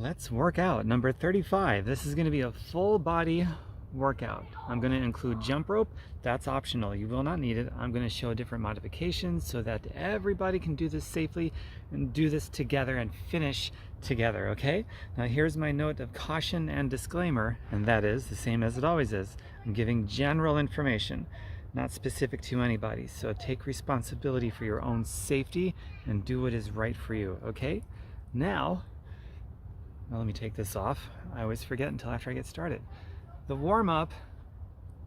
Let's work out. Number 35. This is going to be a full body workout. I'm going to include jump rope. That's optional. You will not need it. I'm going to show different modifications so that everybody can do this safely and do this together and finish together, okay? Now here's my note of caution and disclaimer, and that is the same as it always is. I'm giving general information, not specific to anybody. So take responsibility for your own safety and do what is right for you, okay? Now, well, let me take this off. I always forget until after I get started. The warm-up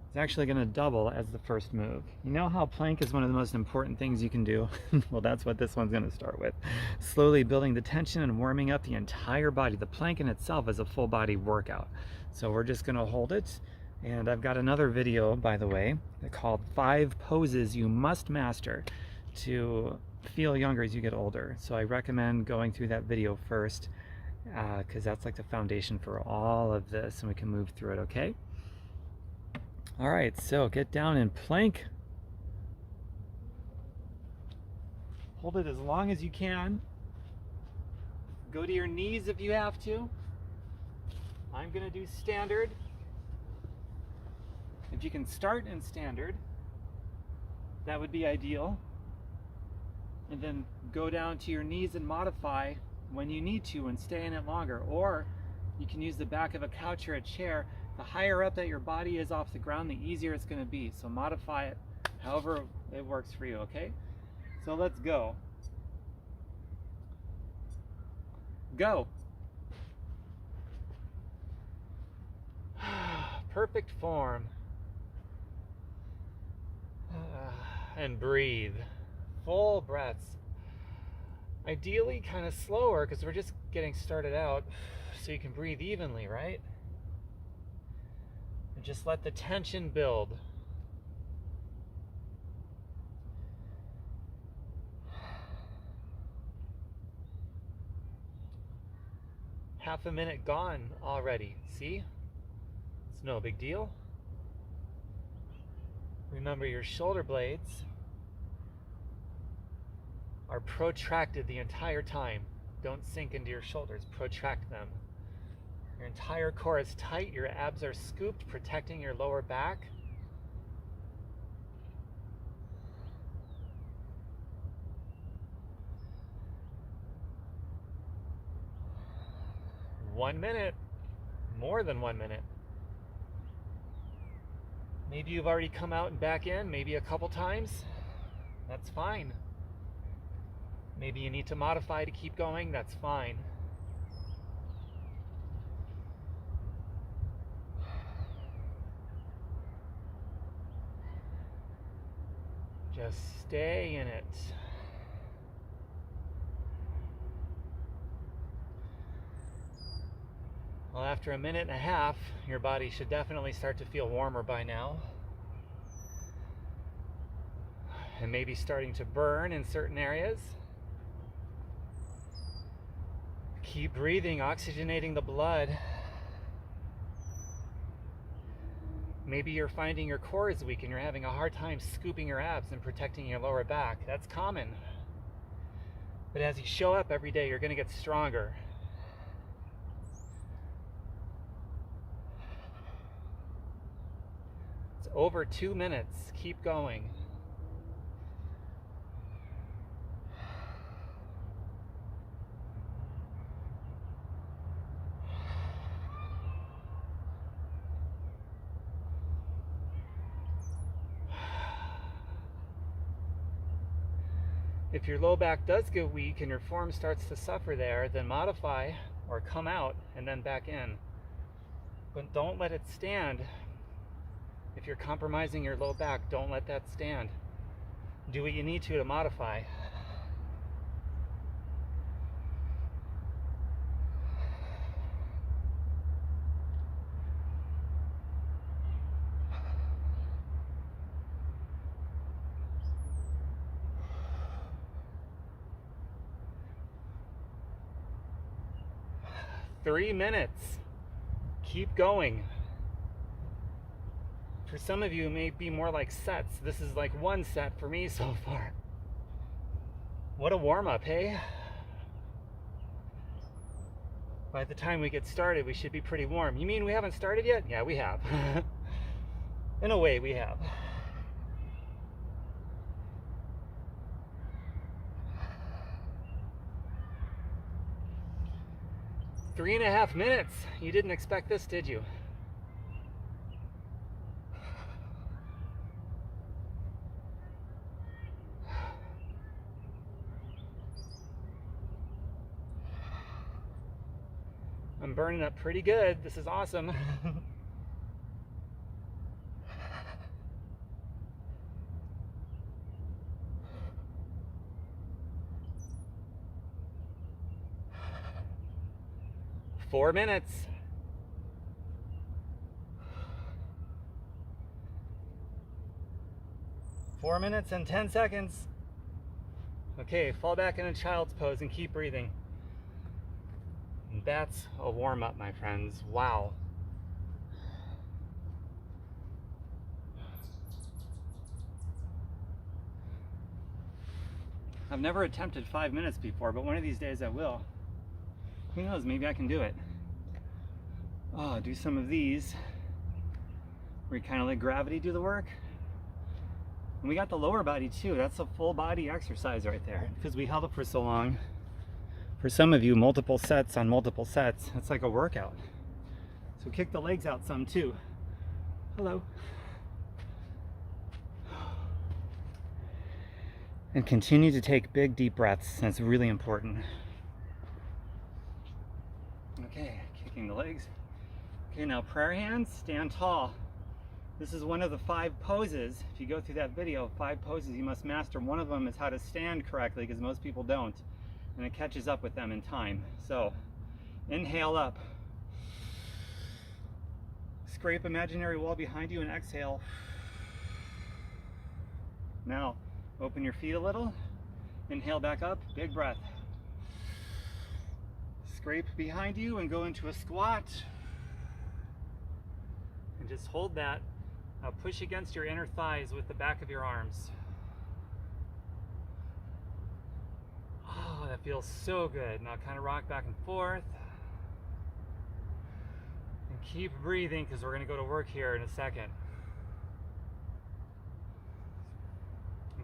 is actually going to double as the first move. You know how plank is one of the most important things you can do? Well, that's what this one's going to start with. Slowly building the tension and warming up the entire body. The plank in itself is a full body workout. So we're just going to hold it. And I've got another video, by the way, called 5 Poses You Must Master to Feel Younger as You Get Older. So I recommend going through that video first, because that's like the foundation for all of this, and we can move through it, okay? All right, so get down in plank. Hold it as long as you can. Go to your knees if you have to. I'm gonna do standard. If you can start in standard, that would be ideal. And then go down to your knees and modify when you need to and stay in it longer. Or you can use the back of a couch or a chair. The higher up that your body is off the ground, the easier it's going to be. So modify it however it works for you, okay? So let's go. Go. Perfect form. And breathe. Full breaths. Ideally kind of slower because we're just getting started out, so you can breathe evenly, right? And just let the tension build. Half a minute gone already, see? It's no big deal. Remember, your shoulder blades are protracted the entire time. Don't sink into your shoulders, protract them. Your entire core is tight, your abs are scooped, protecting your lower back. One minute, more than 1 minute. Maybe you've already come out and back in, maybe a couple times. That's fine. Maybe you need to modify to keep going, that's fine. Just stay in it. Well, after a minute and a half, your body should definitely start to feel warmer by now. And maybe starting to burn in certain areas. Keep breathing, oxygenating the blood. Maybe you're finding your core is weak and you're having a hard time scooping your abs and protecting your lower back. That's common. But as you show up every day, you're going to get stronger. It's over 2 minutes. Keep going. If your low back does get weak and your form starts to suffer there, then modify or come out and then back in. But don't let it stand. If you're compromising your low back, don't let that stand. Do what you need to modify. Three minutes. Keep going. For some of you, it may be more like sets. This is like one set for me so far. What a warm-up, hey? By the time we get started, we should be pretty warm. You mean we haven't started yet? Yeah, we have. In a way, we have. Three and a half minutes. You didn't expect this, did you? I'm burning up pretty good. This is awesome. 4 minutes. 4 minutes and 10 seconds. Okay, fall back in a child's pose and keep breathing. And that's a warm-up, my friends. Wow. I've never attempted 5 minutes before, but one of these days I will. Who knows, maybe I can do it. Oh, do some of these where you kind of let gravity do the work. And we got the lower body too. That's a full body exercise right there because we held it for so long. For some of you, multiple sets on multiple sets. It's like a workout. So kick the legs out some too. Hello. And continue to take big deep breaths. That's really important. Okay, kicking the legs. Okay, now prayer hands, stand tall. This is one of the 5 poses. If you go through that video, 5 poses you must master. One of them is how to stand correctly because most people don't. And it catches up with them in time. So, inhale up. Scrape imaginary wall behind you and exhale. Now, open your feet a little. Inhale back up, big breath. Scrape behind you and go into a squat. And just hold that. Now push against your inner thighs with the back of your arms. Oh, that feels so good. Now kind of rock back and forth. And keep breathing because we're going to go to work here in a second.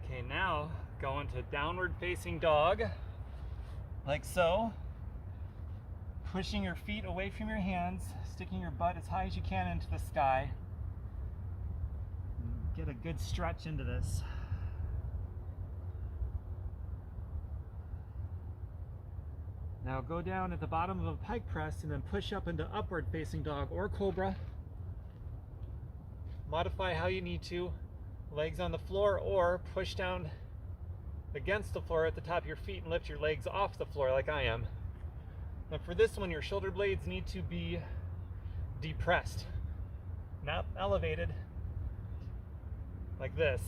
Okay, now go into downward facing dog, like so. Pushing your feet away from your hands, sticking your butt as high as you can into the sky. Get a good stretch into this. Now go down at the bottom of a pike press and then push up into upward facing dog or cobra. Modify how you need to. Legs on the floor or push down against the floor at the top of your feet and lift your legs off the floor like I am. And for this one, your shoulder blades need to be depressed, not elevated, like this.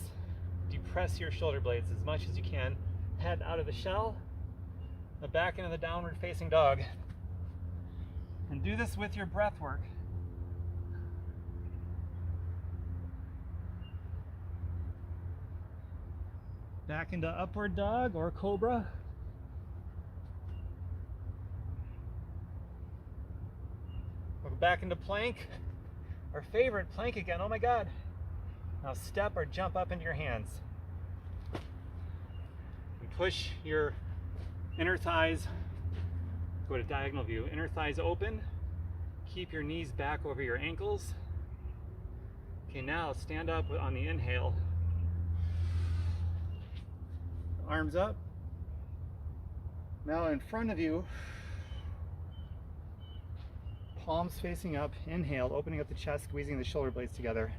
Depress your shoulder blades as much as you can. Head out of the shell, the back into the downward facing dog. And do this with your breath work. Back into upward dog or cobra. We'll go back into plank. Our favorite, plank again. Oh my God. Now step or jump up into your hands. And push your inner thighs. Go to diagonal view. Inner thighs open. Keep your knees back over your ankles. Okay, now stand up on the inhale. Arms up. Now in front of you, palms facing up, inhale, opening up the chest, squeezing the shoulder blades together.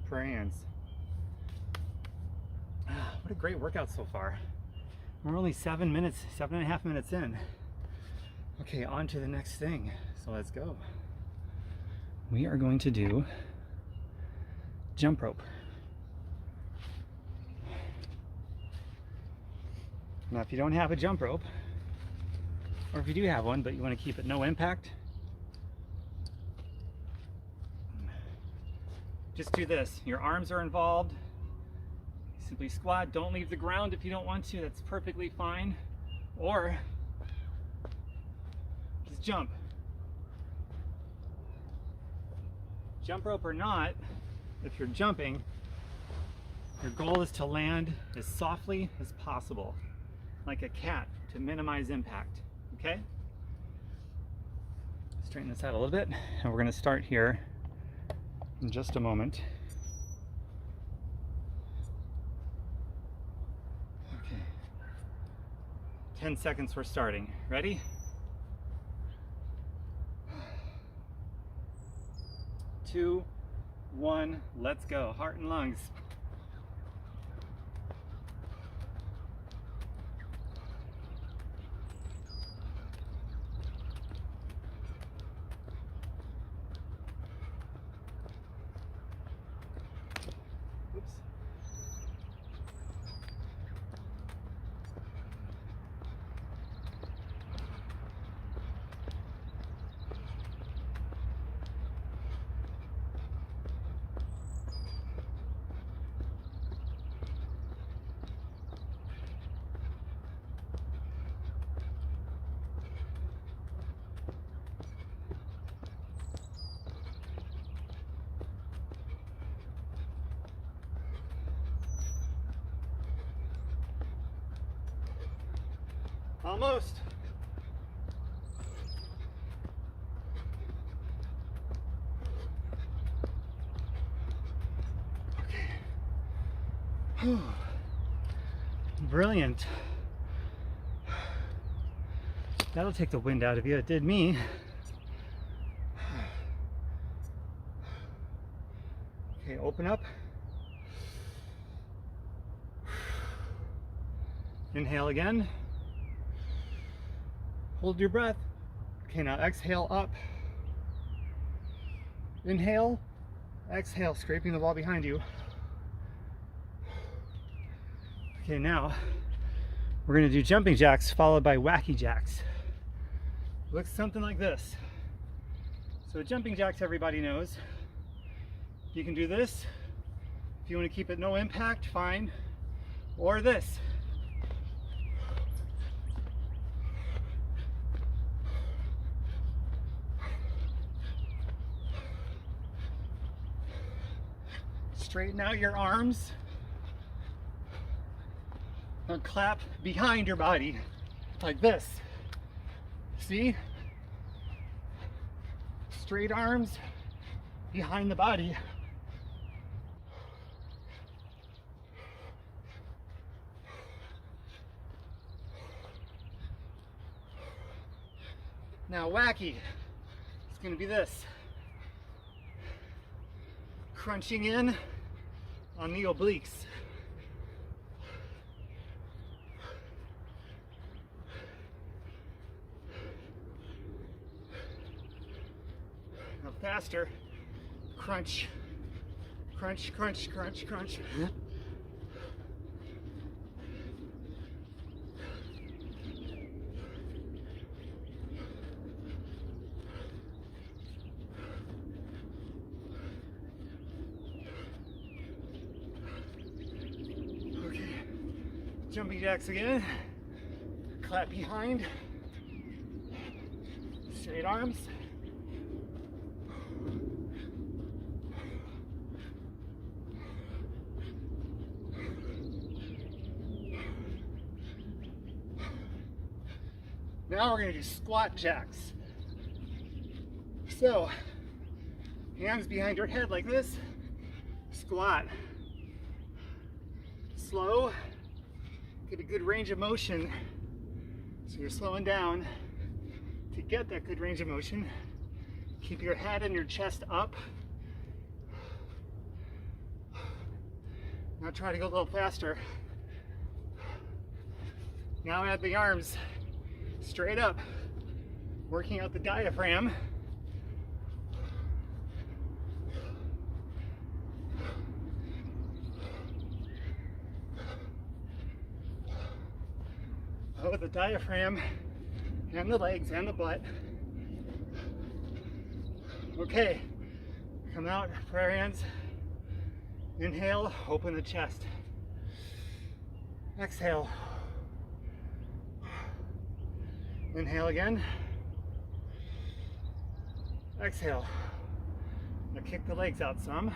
Prayer hands. What a great workout so far. We're only 7 minutes, 7.5 minutes in. Okay, on to the next thing. So let's go. We are going to do jump rope. Now if you don't have a jump rope, or if you do have one but you want to keep it no impact, just do this. Your arms are involved. Simply squat. Don't leave the ground if you don't want to. That's perfectly fine. Or just jump. Jump rope or not, if you're jumping, your goal is to land as softly as possible, like a cat, to minimize impact, okay? Straighten this out a little bit, and we're gonna start here in just a moment. Okay. 10 seconds, we're starting. Ready? 2, 1, let's go. Heart and lungs. Oops. Almost. Okay. Brilliant. That'll take the wind out of you. It did me. Okay, open up. Inhale again. Hold your breath. Okay, now exhale up. Inhale, exhale, scraping the wall behind you. Okay, now we're gonna do jumping jacks followed by wacky jacks. Looks something like this. So jumping jacks, everybody knows. You can do this. If you want to keep it no impact, fine. Or this. Straighten out your arms and clap behind your body like this. See? Straight arms behind the body. Now wacky, it's going to be this. Crunching in on the obliques. Now faster. Crunch, crunch, crunch, crunch, crunch. Jumping jacks again. Clap behind. Straight arms. Now we're going to do squat jacks. So, hands behind your head like this. Squat. Slow. Get a good range of motion. So you're slowing down to get that good range of motion. Keep your head and your chest up. Now try to go a little faster. Now add the arms straight up, working out the diaphragm. Oh, the diaphragm and the legs and the butt. Okay, come out, prayer hands. Inhale, open the chest. Exhale. Inhale again. Exhale. Now kick the legs out some.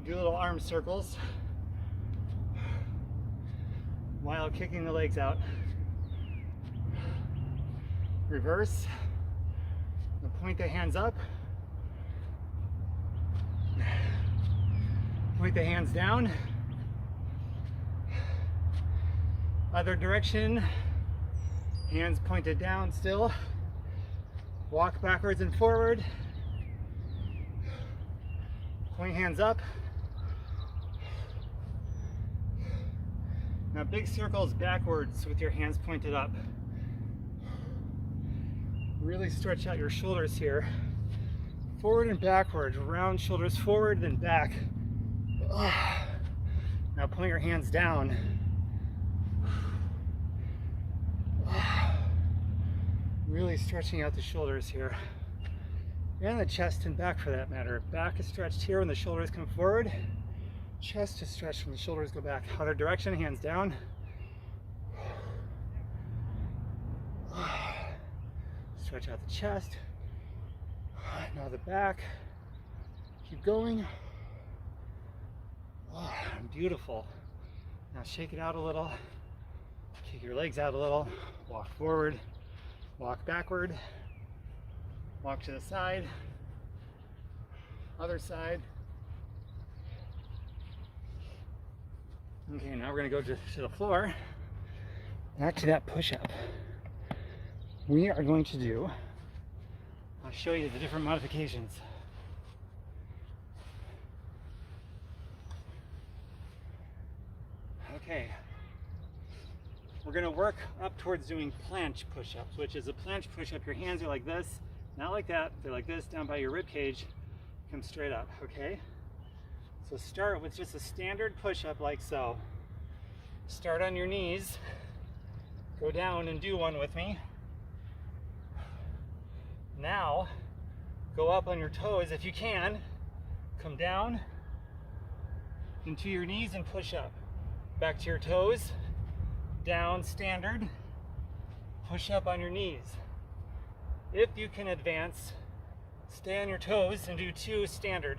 Do little arm circles while kicking the legs out. Reverse. Now point the hands up. Point the hands down. Other direction. Hands pointed down still. Walk backwards and forward. Point hands up. Now big circles backwards with your hands pointed up. Really stretch out your shoulders here. Forward and backward. Round shoulders forward, then back. Now point your hands down. Really stretching out the shoulders here. And the chest and back for that matter. Back is stretched here when the shoulders come forward. Chest is stretched when the shoulders go back. Other direction, hands down. Stretch out the chest. Now the back. Keep going. Beautiful. Now shake it out a little. Kick your legs out a little. Walk forward. Walk backward. Walk to the side. Other side. Okay, now we're going to go to the floor. Back to that push-up. We are going to do, I'll show you the different modifications. Okay. We're going to work up towards doing planche push-ups, which is a planche push-up. Your hands are like this, not like that. They're like this, down by your rib cage. Come straight up, okay? So start with just a standard push-up like so. Start on your knees. Go down and do one with me. Now, go up on your toes if you can. Come down into your knees and push up. Back to your toes. Down, standard. Push up on your knees. If you can advance, stay on your toes and do 2 standard.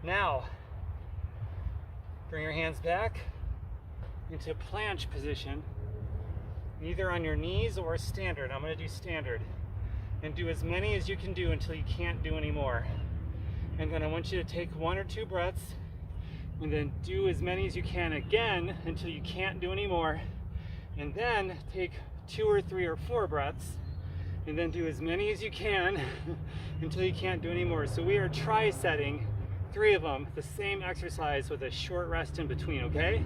Now, bring your hands back into planche position, either on your knees or standard. I'm going to do standard. And do as many as you can do until you can't do any more. And then I want you to take 1 or 2 breaths, and then do as many as you can again until you can't do any more. And then take 2 or 3 or 4 breaths, and then do as many as you can until you can't do any more. So we are tri-setting 3 of them, the same exercise with a short rest in between, okay?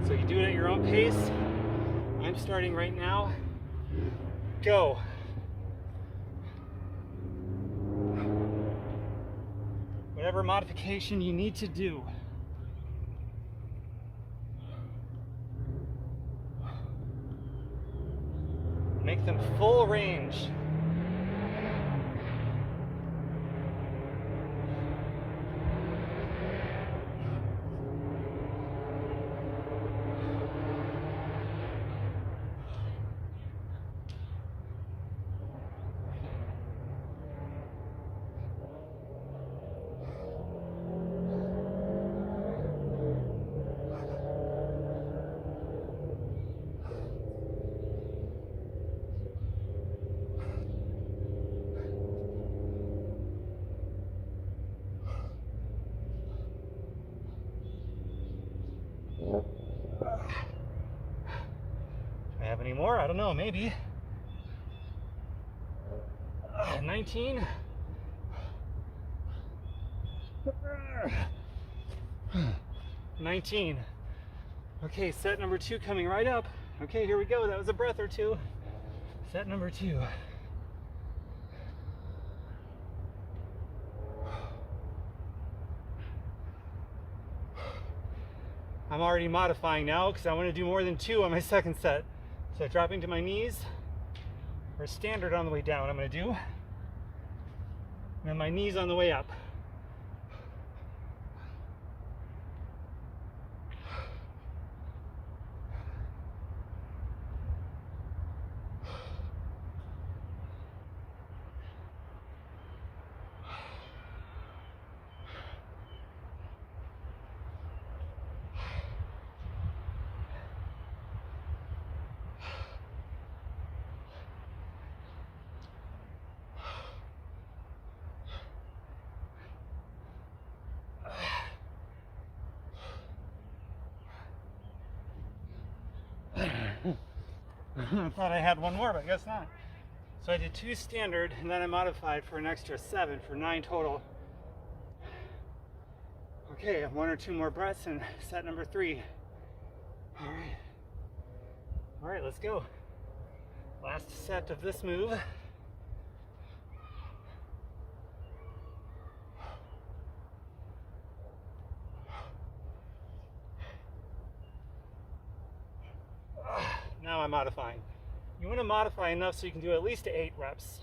So you do it at your own pace. I'm starting right now. Go. Whatever modification you need to do. Make them full range. Do I have any more? I don't know, maybe. 19. 19. Okay, set number 2 coming right up. Okay, here we go. That was a breath or 2. Set number 2. I'm already modifying now because I want to do more than 2 on my second set. So dropping to my knees, or standard on the way down, I'm going to do. And then my knees on the way up. I thought I had one more, but I guess not. So I did 2 standard, and then I modified for an extra 7 for 9 total. Okay, 1 or 2 more breaths and set number 3. All right. All right, let's go. Last set of this move. Now I'm modifying. You want to modify enough so you can do at least 8 reps.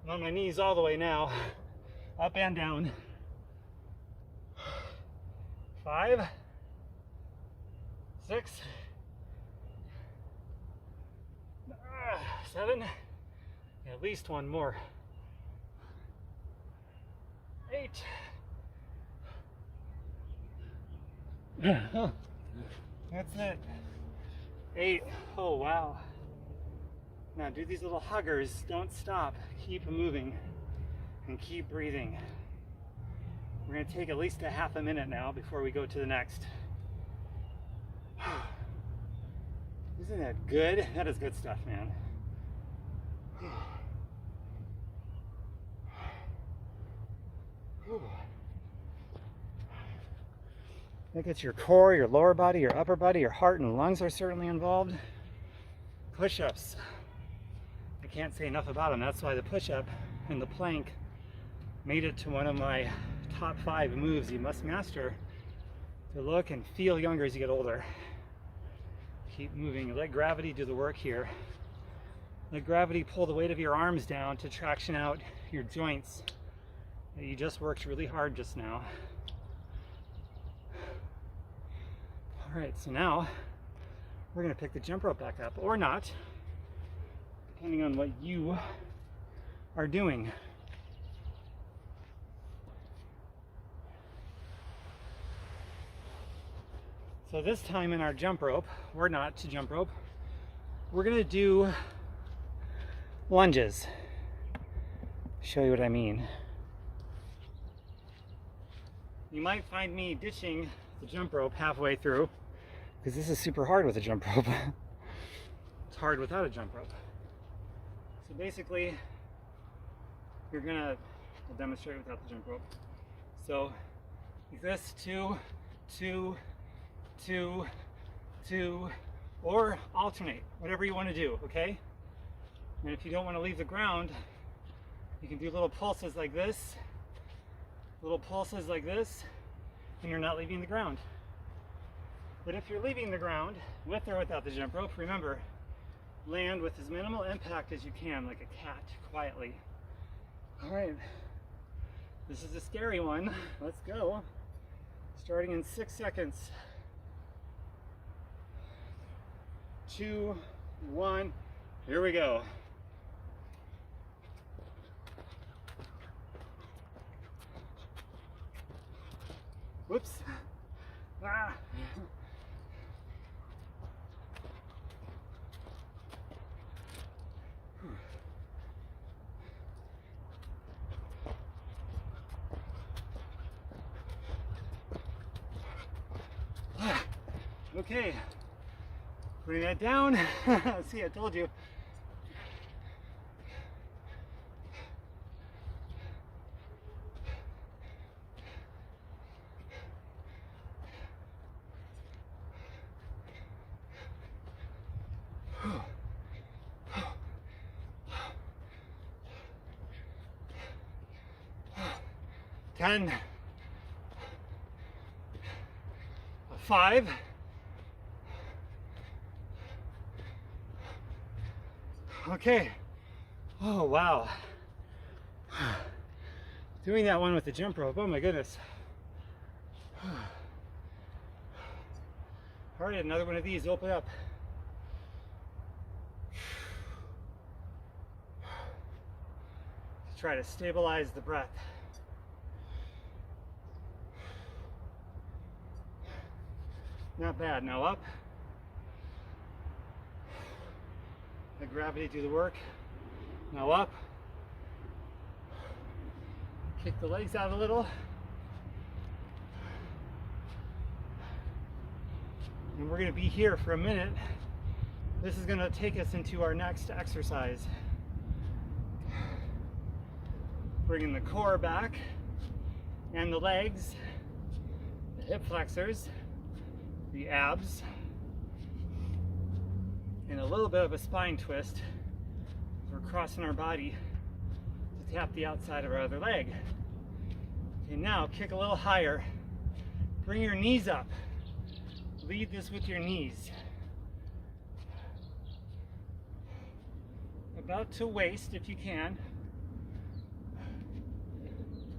I'm on my knees all the way now, up and down. 5, 6, 7, at least 1 more. 8. That's it. 8. Oh, wow. Now do these little huggers. Don't stop. Keep moving and keep breathing. We're going to take at least a half a minute now before we go to the next. Isn't that good? That is good stuff, man. That gets your core, your lower body, your upper body, your heart and lungs are certainly involved. Push-ups. I can't say enough about them. That's why the push-up and the plank made it to one of my top 5 moves you must master to look and feel younger as you get older. Keep moving. Let gravity do the work here. Let gravity pull the weight of your arms down to traction out your joints that you just worked really hard just now. All right, so now we're going to pick the jump rope back up, or not, depending on what you are doing. So this time in our jump rope, or not to jump rope, we're going to do lunges. Show you what I mean. You might find me ditching the jump rope halfway through, because this is super hard with a jump rope. It's hard without a jump rope. So basically, you're gonna, I'll demonstrate without the jump rope. So like this, 2, 2, 2, 2, or alternate, whatever you want to do, okay? And if you don't want to leave the ground, you can do little pulses like this, little pulses like this, and you're not leaving the ground. But if you're leaving the ground, with or without the jump rope, remember, land with as minimal impact as you can, like a cat, quietly. All right, this is a scary one. Let's go. Starting in 6 seconds. 2, 1, here we go. Whoops. Ah. Okay, putting that down. See, I told you. Ten, 5, 4. Okay. Oh, wow. Doing that one with the jump rope. Oh my goodness. All right, another one of these. Open up. Try to stabilize the breath. Not bad. Now up. Let gravity do the work. Now up. Kick the legs out a little. And we're going to be here for a minute This is going to take us into our next exercise. Bringing the core back and the legs, the hip flexors, the abs, and a little bit of a spine twist. We're crossing our body to tap the outside of our other leg. Okay, now kick a little higher. Bring your knees up. Lead this with your knees. About to waist if you can.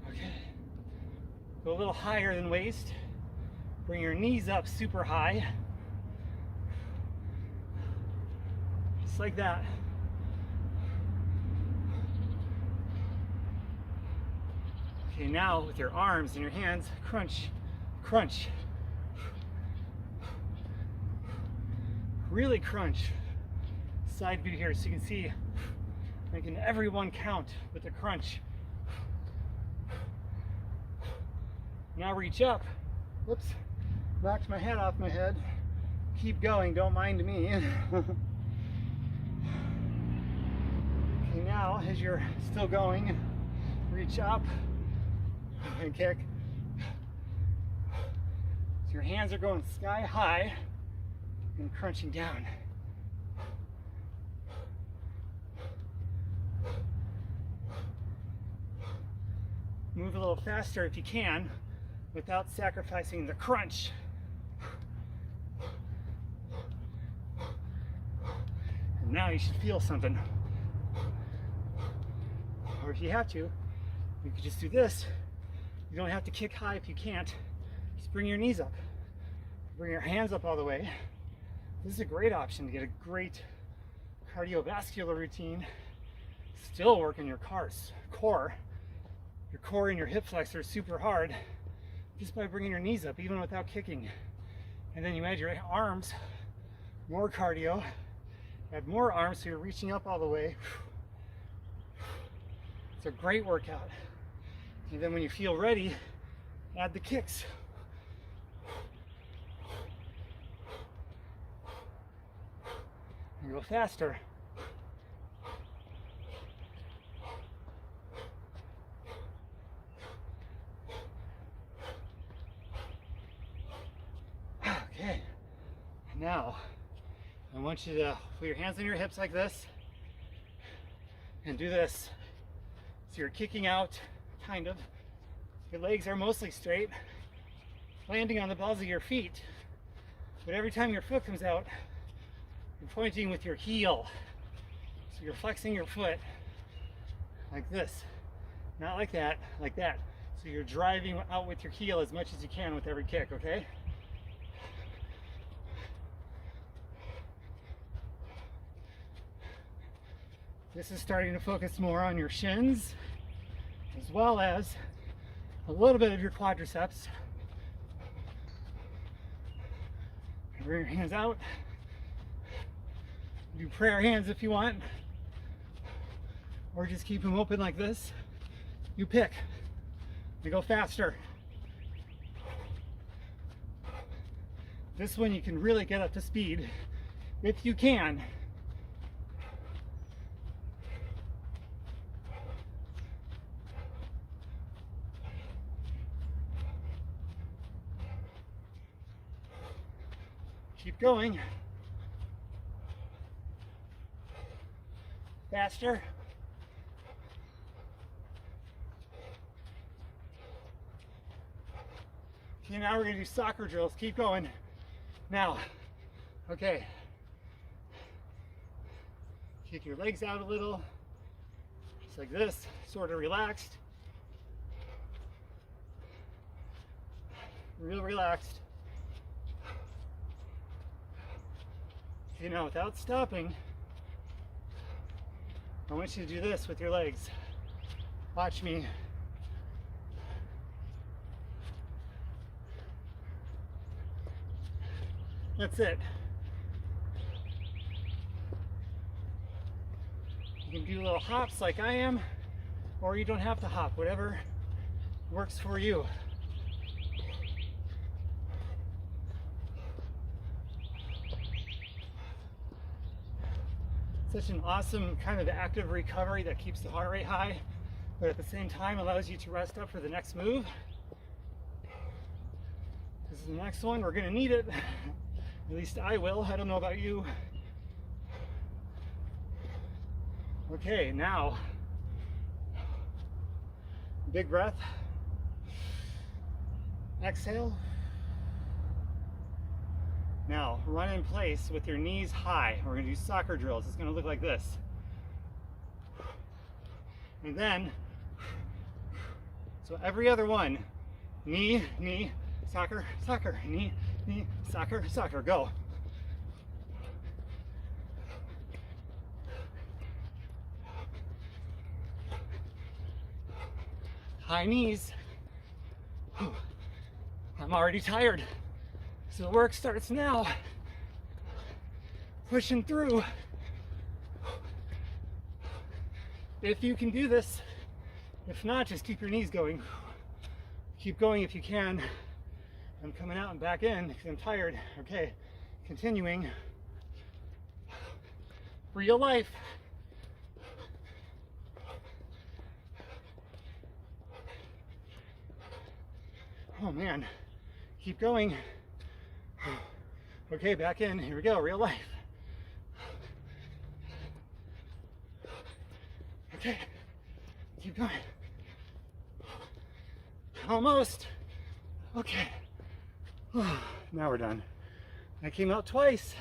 Okay. Go a little higher than waist. Bring your knees up super high. Just like that. Okay, now with your arms and your hands, crunch, crunch. Really crunch. Side view here so you can see, making everyone count with the crunch. Now reach up. Whoops, knocked my head off my head. Keep going, don't mind me. Okay, now as you're still going, reach up and kick. So your hands are going sky high and crunching down. Move a little faster if you can without sacrificing the crunch. And now you should feel something. Or if you have to, you could just do this. You don't have to kick high if you can't. Just bring your knees up. Bring your hands up all the way. This is a great option to get a great cardiovascular routine. Still working your core. Your core and your hip flexors super hard just by bringing your knees up, even without kicking. And then you add your arms, more cardio. Add more arms so you're reaching up all the way. It's a great workout. And then when you feel ready, add the kicks. And go faster. Okay, now I want you to put your hands on your hips like this and do this. So you're kicking out, kind of. Your legs are mostly straight, landing on the balls of your feet. But every time your foot comes out, you're pointing with your heel. So you're flexing your foot like this. Not like that, like that. So you're driving out with your heel as much as you can with every kick, okay? This is starting to focus more on your shins, as well as a little bit of your quadriceps. Bring your hands out. Do prayer hands if you want, or just keep them open like this. You pick. You go faster. This one you can really get up to speed if you can. Keep going. Faster. Okay, now we're going to do soccer drills. Keep going. Now, okay. Kick your legs out a little. Just like this, sort of relaxed. Real relaxed. Okay, now without stopping, I want you to do this with your legs. Watch me. That's it. You can do little hops like I am, or you don't have to hop, whatever works for you. Such an awesome kind of active recovery that keeps the heart rate high, but at the same time allows you to rest up for the next move. This is the next one. We're going to need it. At least I will. I don't know about you. Okay, now, big breath. Exhale. Now, run in place with your knees high. We're going to do soccer drills. It's going to look like this. And then, so every other one, knee, knee, soccer, soccer, knee, knee, soccer, soccer, go. High knees. I'm already tired, so the work starts now. Pushing through. If you can do this, if not, just keep your knees going. Keep going if you can. I'm coming out and back in because I'm tired. Okay, continuing. Real life. Oh man, keep going. Okay, back in. Here we go, real life. Okay, keep going. Almost. Okay. Now we're done. I came out twice.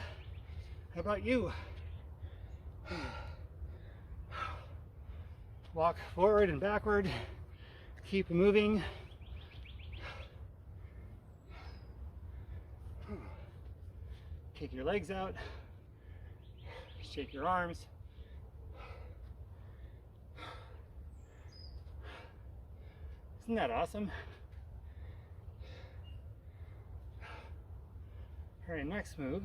How about you? Walk forward and backward. Keep moving. Kick your legs out. Shake your arms. Isn't that awesome? All right, next move.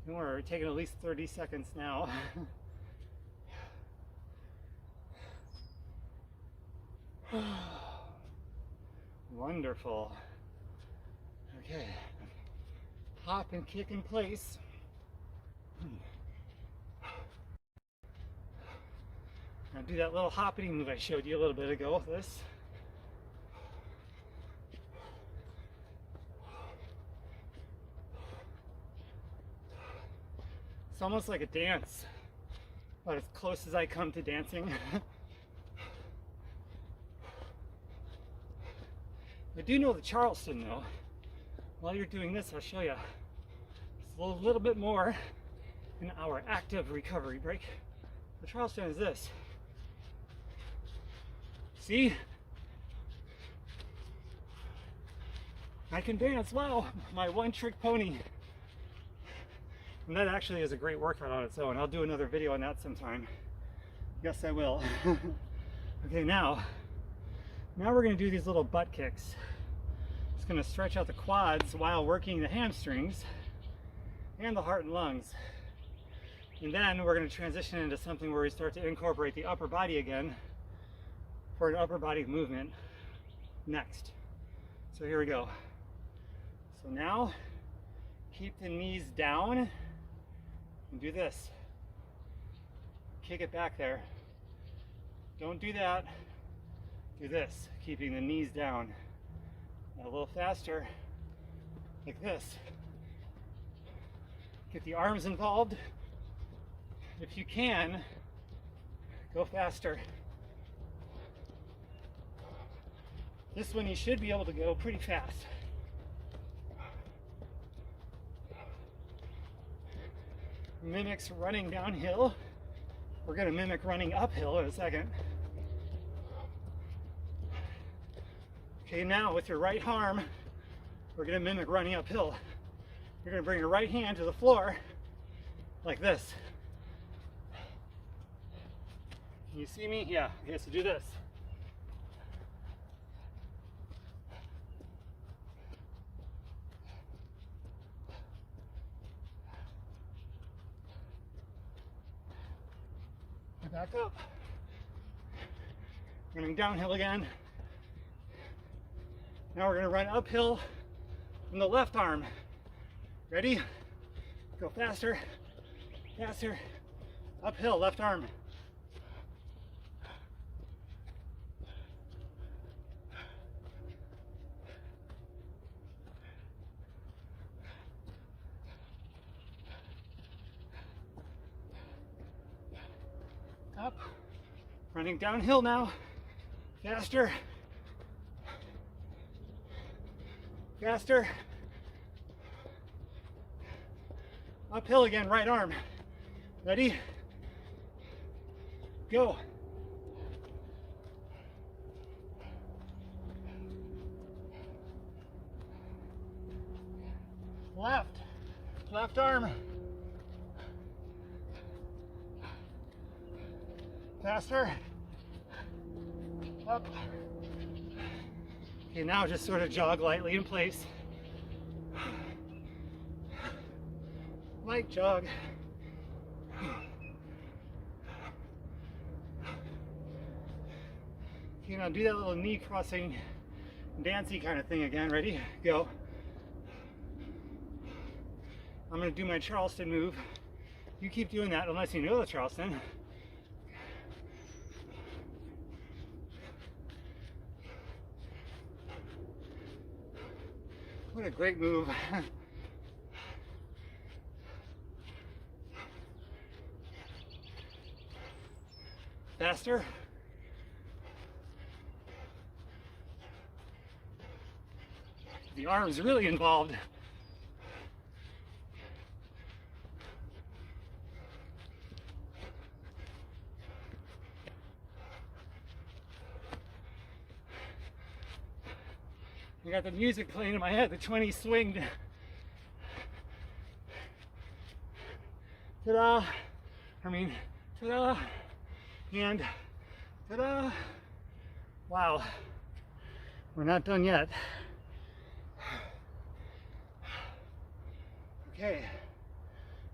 And we're taking at least 30 seconds now. Wonderful. Okay. Hop and kick in place. Now do that little hopping move I showed you a little bit ago with this. It's almost like a dance, about as close as I come to dancing. I do know the Charleston though. While you're doing this, I'll show you. It's a little bit more in our active recovery break. The Charleston is this. See? I can dance, wow, my one trick pony. And that actually is a great workout on its own. I'll do another video on that sometime. Yes, I will. Okay, now we're gonna do these little butt kicks. It's gonna stretch out the quads while working the hamstrings and the heart and lungs. And then we're gonna transition into something where we start to incorporate the upper body again for an upper body movement next. So here we go. So now, keep the knees down and do this. Kick it back there. Don't do that. Do this, keeping the knees down. And a little faster, like this. Get the arms involved. If you can, go faster. This one you should be able to go pretty fast. Mimics running downhill. We're going to mimic running uphill in a second. Okay, now with your right arm, we're going to mimic running uphill. You're going to bring your right hand to the floor like this. Can you see me? Yeah. Okay, so do this. Back up. Running downhill again. Now we're going to run uphill from the left arm. Ready? Go faster, faster. Uphill, left arm. Up. Running downhill now. Faster. Faster. Uphill again, right arm. Ready? Go. Left. Left arm. Faster. Up. Okay, now just sort of jog lightly in place. Light jog. Okay, now do that little knee crossing dancey kind of thing again. Ready? Go. I'm going to do my Charleston move. You keep doing that unless you know the Charleston. What a great move. Faster. The arm's really involved. I got the music playing in my head, the 20 swinged. Ta-da! Ta-da! And ta-da! Wow, we're not done yet. Okay,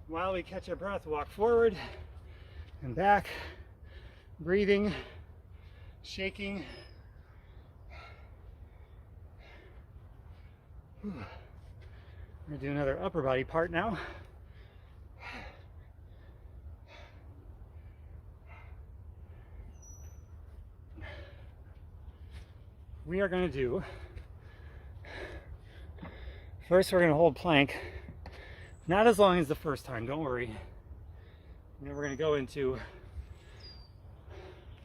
while we catch our breath, walk forward and back, breathing, shaking. We're going to do another upper body part now. We are going to do, first we're going to hold plank, not as long as the first time, don't worry. And then we're going to go into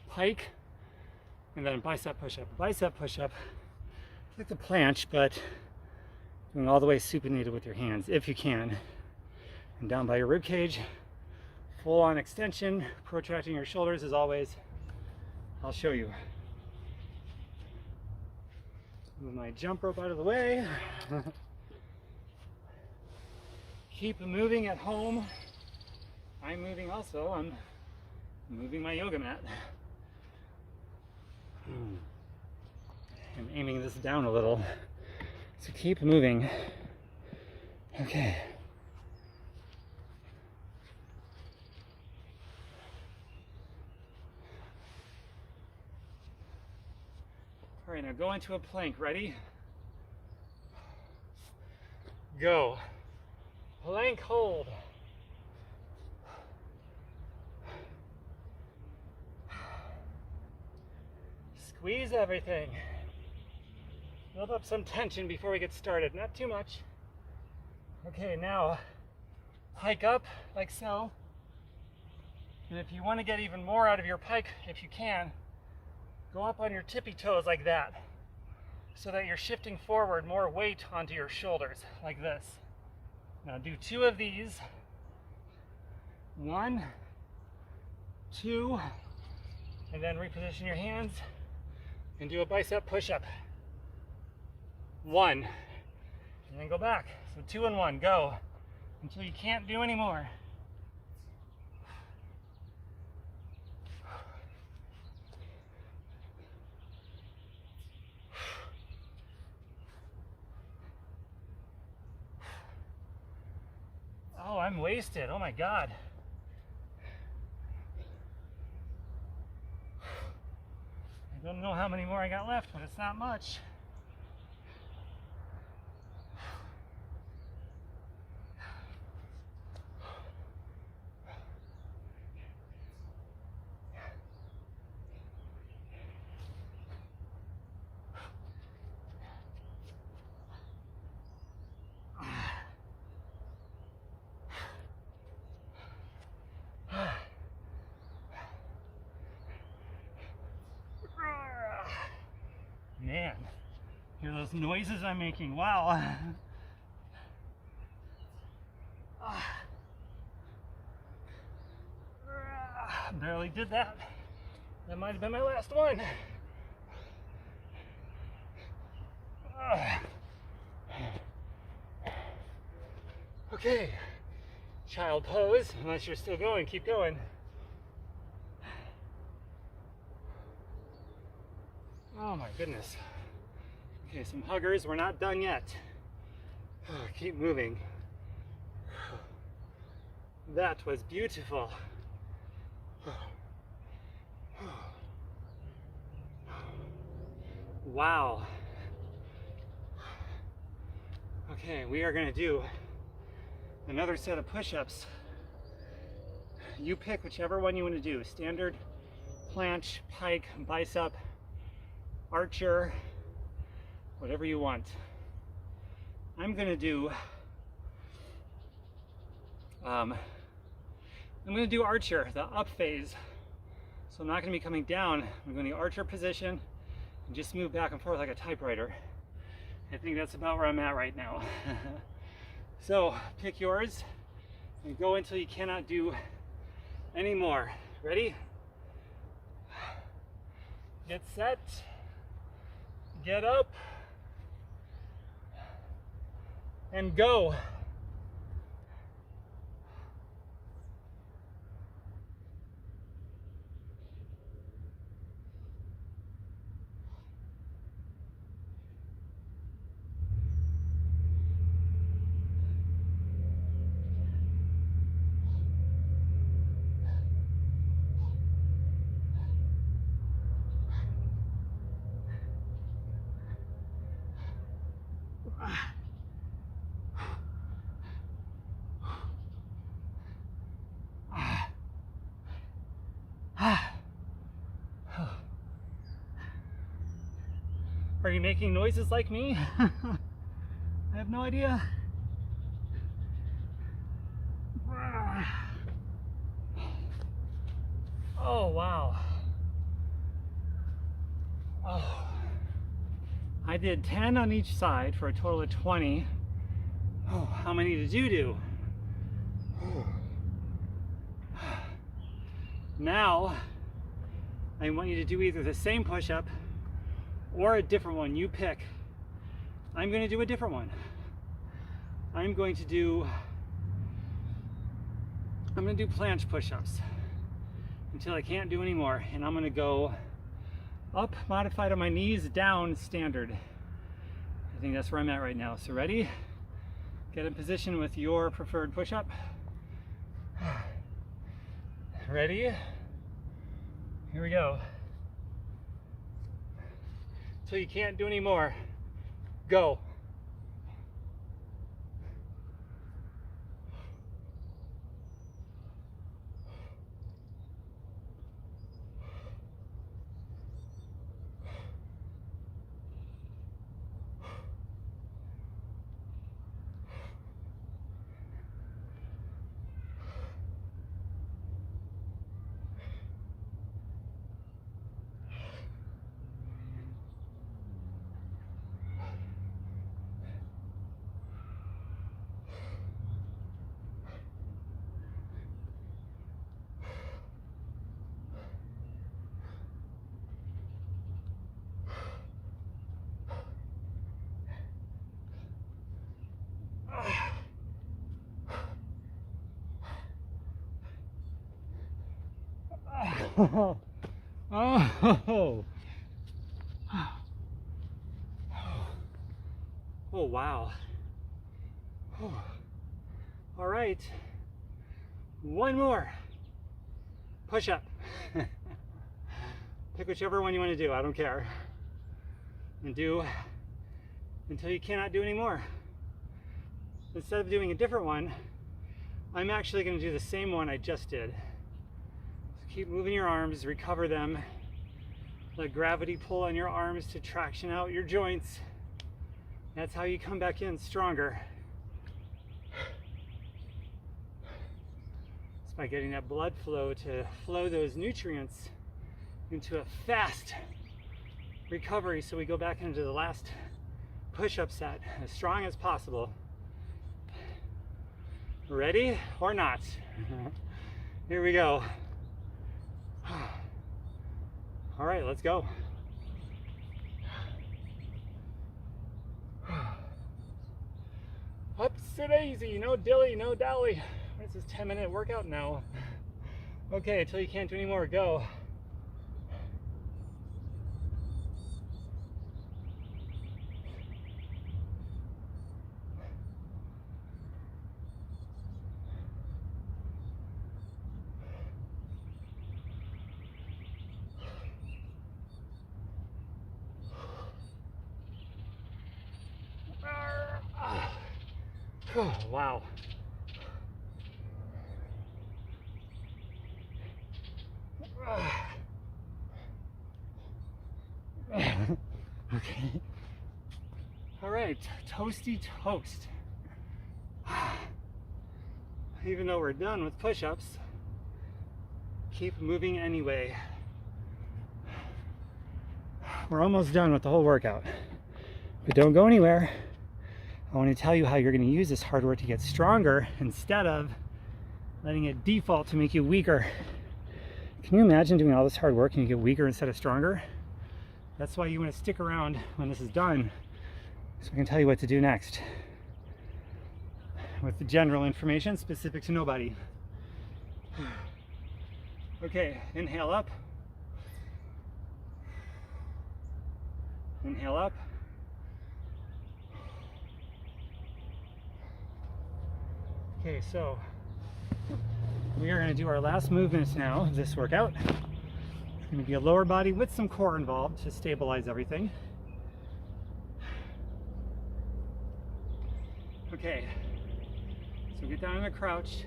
pike and then bicep push-up. Bicep push-up, like the planche, but doing all the way supinated with your hands, if you can. And down by your rib cage, full on extension, protracting your shoulders as always. I'll show you. Move my jump rope out of the way. Keep moving at home. I'm moving also. I'm moving my yoga mat. I'm aiming this down a little. So keep moving. Okay. All right, now go into a plank. Ready? Go. Plank hold. Squeeze everything. Build up some tension before we get started. Not too much. Okay, now hike up like so. And if you want to get even more out of your pike, if you can, go up on your tippy toes like that, so that you're shifting forward more weight onto your shoulders, like this. Now do 2 of these. 1, 2, and then reposition your hands and do a bicep push-up. 1, and then go back. So 2 and 1, go until you can't do any more. Oh, I'm wasted. Oh my God. I don't know how many more I got left, but it's not much. man, hear those noises I'm making. Wow. Barely did that. That might have been my last one. Okay, child pose, unless you're still going, keep going. Oh my goodness. Okay, some huggers, we're not done yet. Keep moving. That was beautiful. Wow. Okay, we are gonna do another set of push-ups. You pick whichever one you want to do. Standard, planche, pike, bicep, archer, whatever you want. I'm gonna do archer, the up phase. So I'm not gonna be coming down. I'm going to archer position and just move back and forth like a typewriter. I think that's about where I'm at right now. So pick yours and go until you cannot do any more. Ready? Get set. Get up. And go. Are you making noises like me? I have no idea. Oh, wow. Oh. I did 10 on each side for a total of 20. Oh, how many did you do? Now, I want you to do either the same push-up or a different one. You pick. I'm going to do a different one. I'm going to do planche push-ups until I can't do any more, and I'm going to go up modified on my knees, down standard. I think that's where I'm at right now. So ready? Get in position with your preferred push-up. Ready? Here we go. Till you can't do any more. Go. Oh, oh, oh, wow. Oh. All right, one more push up. Pick whichever one you want to do, I don't care, and do until you cannot do any more. Instead of doing a different one, I'm actually going to do the same one I just did. Keep moving your arms, recover them. Let gravity pull on your arms to traction out your joints. That's how you come back in stronger. It's by getting that blood flow to flow those nutrients into a fast recovery so we go back into the last push-up set as strong as possible. Ready or not? Here we go. All right, let's go. Ups and daisy, no dilly, no dally. What is this 10-minute workout now? Okay, until you can't do any more, go. Oh, wow. Okay. All right, toasty toast. Even though we're done with push-ups, keep moving anyway. We're almost done with the whole workout, but don't go anywhere. I want to tell you how you're going to use this hard work to get stronger instead of letting it default to make you weaker. Can you imagine doing all this hard work and you get weaker instead of stronger? That's why you want to stick around when this is done, so I can tell you what to do next with the general information specific to nobody. Okay, inhale up. Inhale up. Okay, so we are going to do our last movements now of this workout. It's going to be a lower body with some core involved to stabilize everything. Okay, so get down in a crouch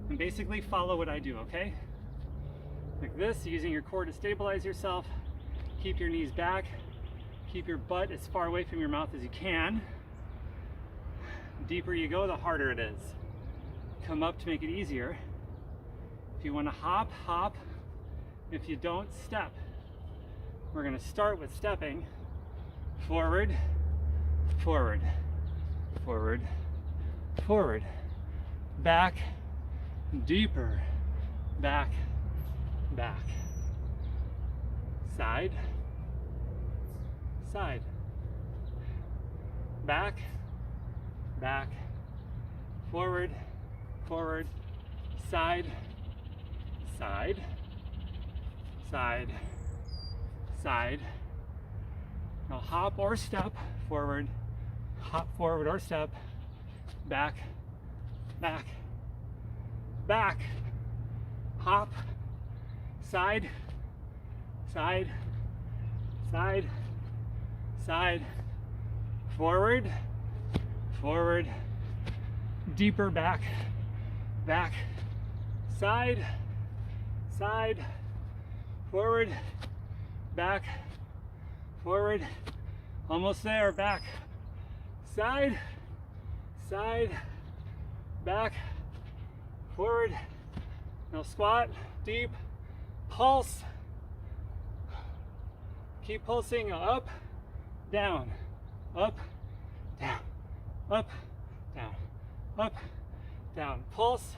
and basically follow what I do, okay? Like this, using your core to stabilize yourself. Keep your knees back. Keep your butt as far away from your mouth as you can. The deeper you go, the harder it is. Come up to make it easier. If you want to hop, hop. If you don't, step. We're going to start with stepping. Forward, forward, forward, forward. Back, deeper. Back, back. Side, side. Back, back, forward, forward, side, side, side, side. Now hop or step forward, hop forward or step, back, back, back, hop, side, side, side, side, forward, forward, deeper back, back, side, side, forward, back, forward, almost there, back, side, side, back, forward. Now squat, deep, pulse. Keep pulsing, up, down, up, down, up, down, up, down. Pulse,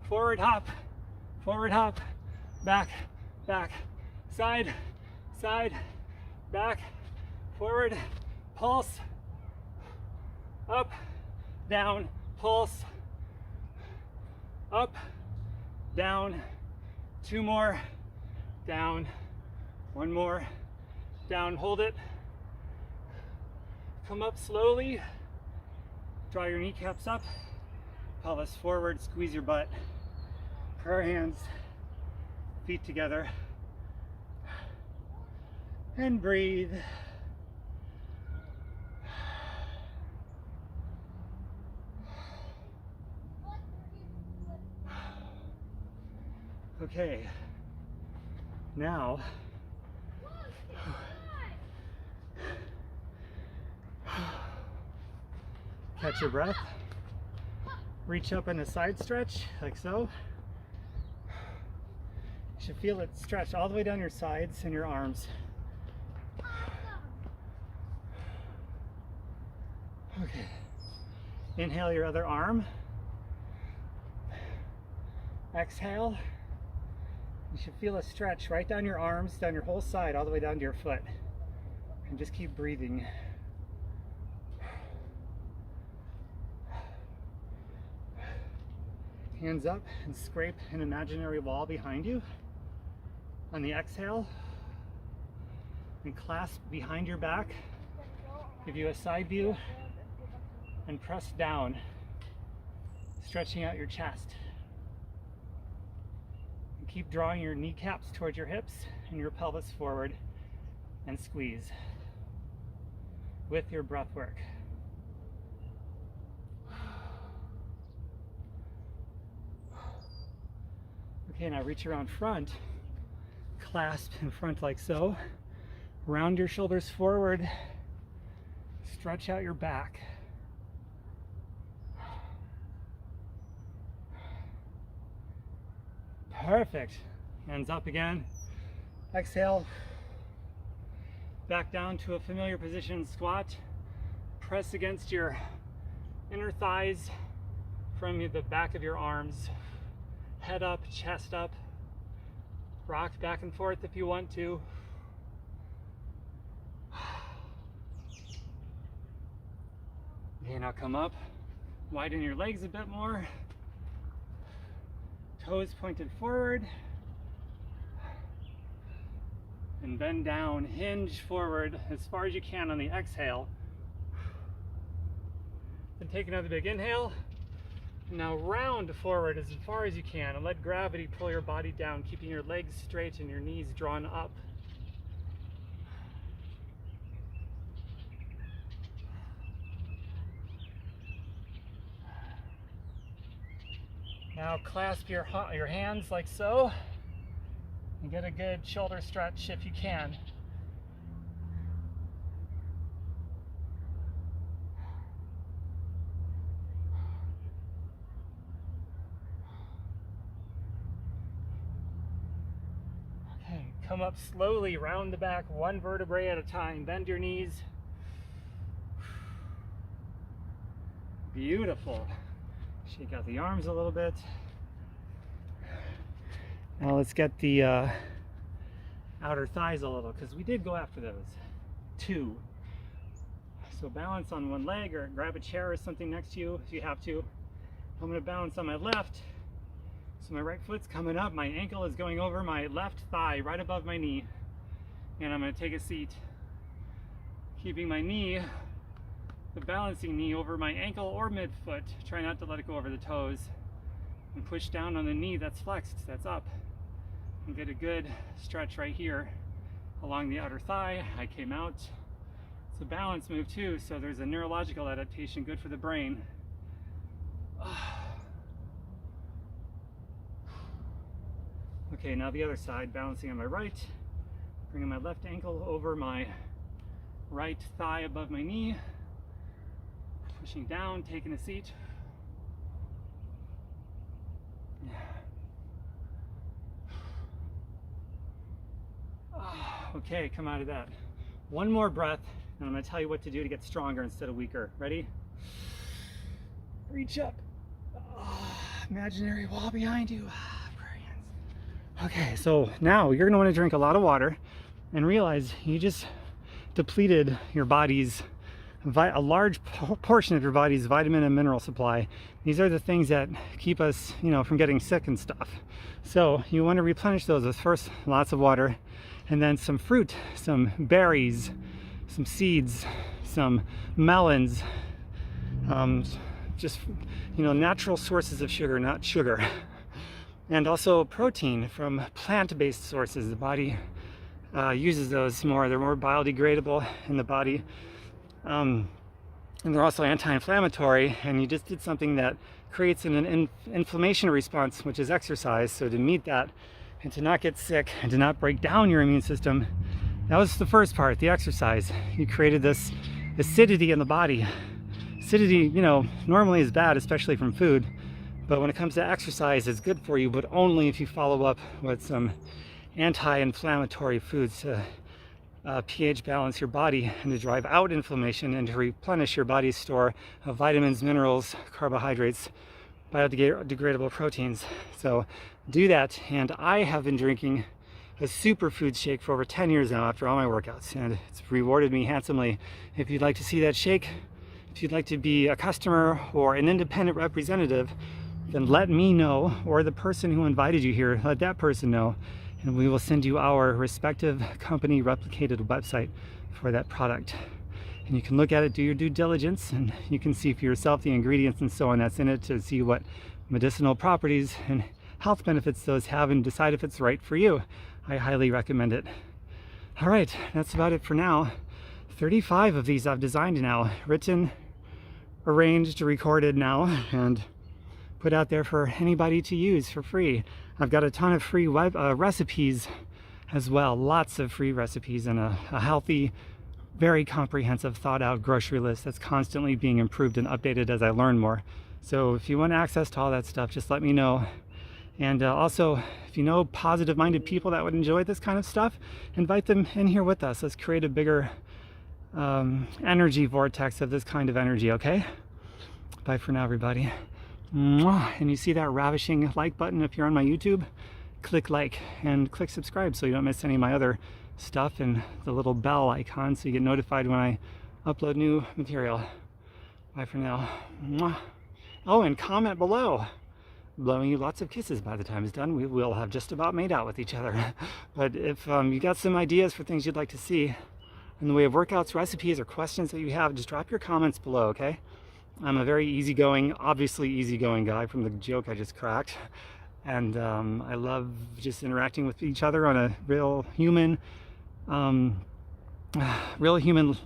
forward hop, back, back, side, side, back, forward, pulse, up, down, pulse, up, down, two more, down, one more, down, hold it, come up slowly, draw your kneecaps up, pelvis forward, squeeze your butt, prayer hands, feet together, and breathe. Okay, now catch your breath, reach up in a side stretch like so. You should feel it stretch all the way down your sides and your arms. Okay. Inhale your other arm. Exhale. You should feel a stretch right down your arms, down your whole side, all the way down to your foot. And just keep breathing. Hands up and scrape an imaginary wall behind you. On the exhale, and clasp behind your back. Give you a side view and press down, stretching out your chest. And keep drawing your kneecaps towards your hips and your pelvis forward, and squeeze with your breath work. Okay, now reach around front, clasp in front like so, round your shoulders forward, stretch out your back. Perfect. Hands up again. Exhale. Back down to a familiar position, squat. Press against your inner thighs from the back of your arms. Head up, chest up. Rock back and forth if you want to. Okay, now come up. Widen your legs a bit more. Toes pointed forward. And bend down, hinge forward as far as you can on the exhale. Then take another big inhale. Now round forward as far as you can and let gravity pull your body down, keeping your legs straight and your knees drawn up. Now clasp your hands like so and get a good shoulder stretch if you can. Okay, come up slowly, round the back, one vertebrae at a time. Bend your knees. Beautiful. Shake out the arms a little bit. Now let's get the outer thighs a little, because we did go after those. 2. So balance on one leg or grab a chair or something next to you if you have to. I'm going to balance on my left. So my right foot's coming up. My ankle is going over my left thigh, right above my knee. And I'm going to take a seat. Keeping my knee, the balancing knee, over my ankle or midfoot. Try not to let it go over the toes. And push down on the knee that's flexed, that's up. And get a good stretch right here along the outer thigh. I came out. It's a balance move too, so there's a neurological adaptation, good for the brain. Okay, now the other side, balancing on my right. Bringing my left ankle over my right thigh above my knee. Pushing down, taking a seat. Okay, come out of that. One more breath, and I'm going to tell you what to do to get stronger instead of weaker. Ready? Reach up. Imaginary wall behind you. Okay, so now you're going to want to drink a lot of water and realize you just depleted your body's a large portion of your body's vitamin and mineral supply. These are the things that keep us, from getting sick and stuff. So you want to replenish those with first lots of water, and then some fruit, some berries, some seeds, some melons, just natural sources of sugar, not sugar, and also protein from plant-based sources. The body uses those more. They're more biodegradable in the body. And they're also anti-inflammatory, and you just did something that creates an inflammation response, which is exercise. So to meet that and to not get sick and to not break down your immune system, that was the first part, the exercise. You created this acidity in the body. Acidity, normally is bad, especially from food, But when it comes to exercise, it's good for you, but only if you follow up with some anti-inflammatory foods to pH balance your body and to drive out inflammation and to replenish your body's store of vitamins, minerals, carbohydrates, biodegradable proteins. So do that. And I have been drinking a Superfoods shake for over 10 years now after all my workouts, and it's rewarded me handsomely. If you'd like to see that shake, if you'd like to be a customer or an independent representative, then let me know, or the person who invited you here, let that person know, and we will send you our respective company replicated website for that product. And you can look at it, do your due diligence, and you can see for yourself the ingredients and so on that's in it to see what medicinal properties and health benefits those have and decide if it's right for you. I highly recommend it. All right, that's about it for now. 35 of these I've designed now, written, arranged, recorded now, and put out there for anybody to use for free. I've got a ton of free web recipes as well, lots of free recipes and a healthy, very comprehensive, thought out grocery list that's constantly being improved and updated as I learn more. So if you want access to all that stuff, just let me know. And also, if you know positive-minded people that would enjoy this kind of stuff, invite them in here with us. Let's create a bigger energy vortex of this kind of energy, okay? Bye for now, everybody. Mwah. And you see that ravishing like button if you're on my YouTube? Click like and click subscribe so you don't miss any of my other stuff, and the little bell icon so you get notified when I upload new material. Bye for now. Mwah. Oh, and comment below. Blowing you lots of kisses by the time it's done. We will have just about made out with each other. But if you got some ideas for things you'd like to see in the way of workouts, recipes, or questions that you have, just drop your comments below, okay? I'm a very easygoing, obviously easygoing guy from the joke I just cracked. And I love just interacting with each other on a real human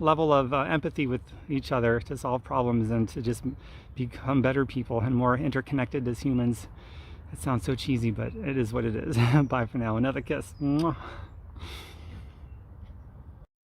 level of empathy with each other to solve problems and to just become better people and more interconnected as humans. It sounds so cheesy, but it is what it is. Bye for now. Another kiss. Mwah.